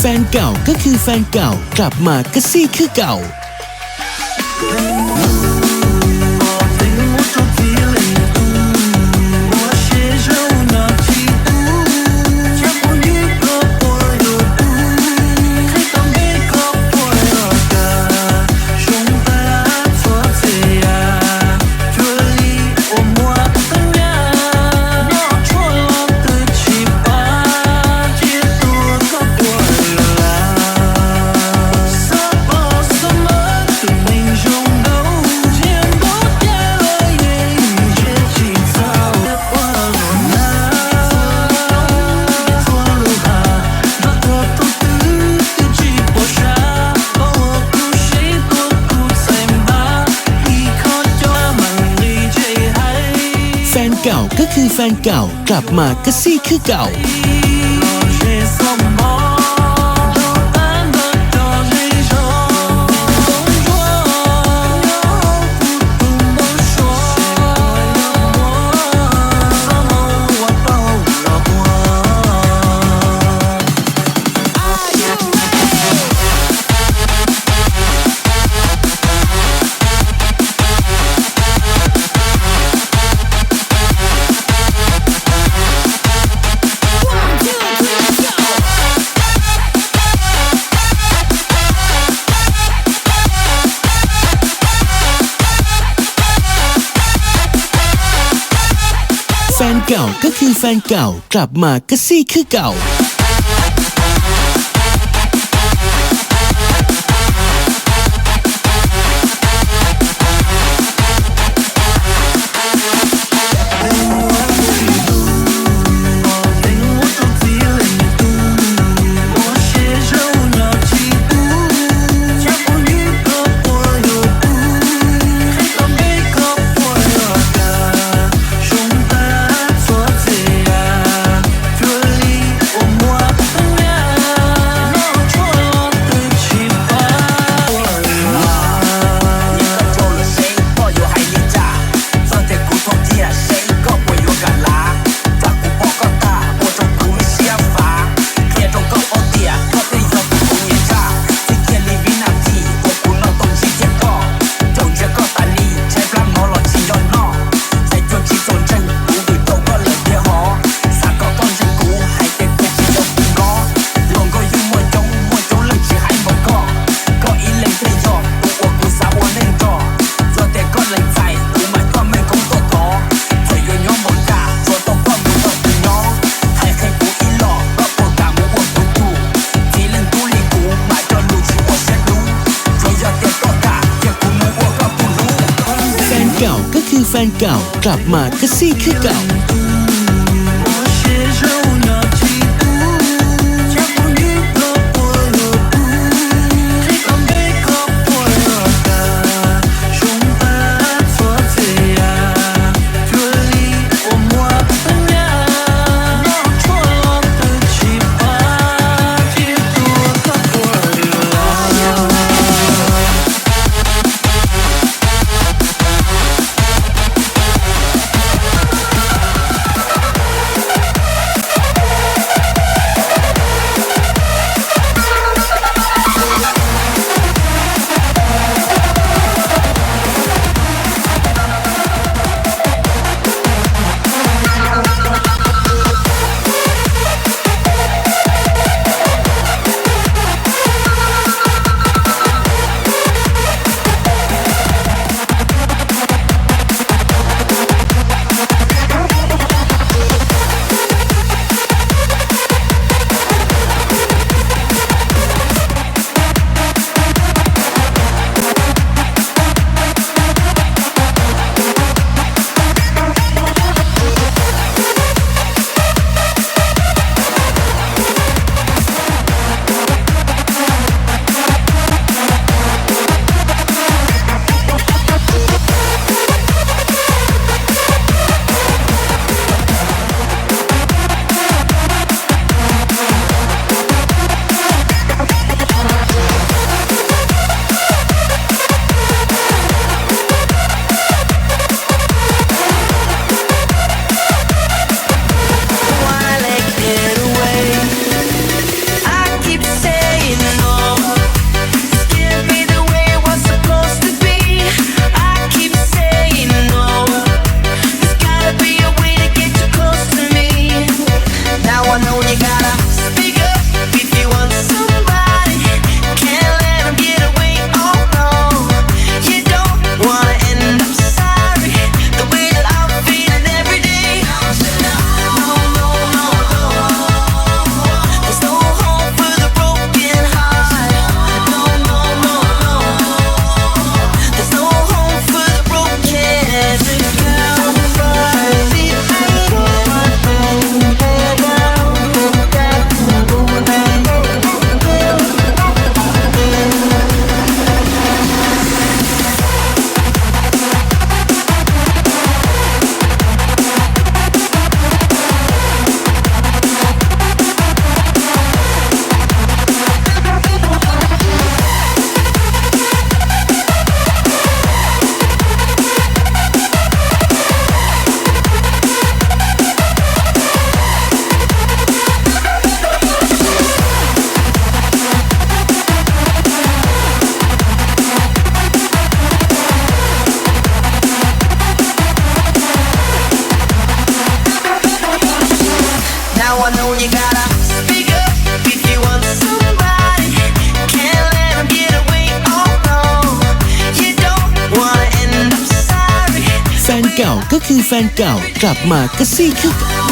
แฟนเก่าก็คือแฟนเก่ากลับมาก็ซี่คือเก่าแฟนเก่าก็คือแฟนเก่ากลับมาก็ซี่คือเก่าแฟนเก่าก็คือแฟนเก่ากลับมาก็ซี่คือเก่าเก่าก็คือแฟนเก่ากลับมาก็ซี่คือเก่า now I know you gotta speak up if you want somebody. Can't let them get away, oh no. You don't wanna end up sorry. แฟนเก่าก็คือแฟนเก่ากลับมาก็ซี่คึก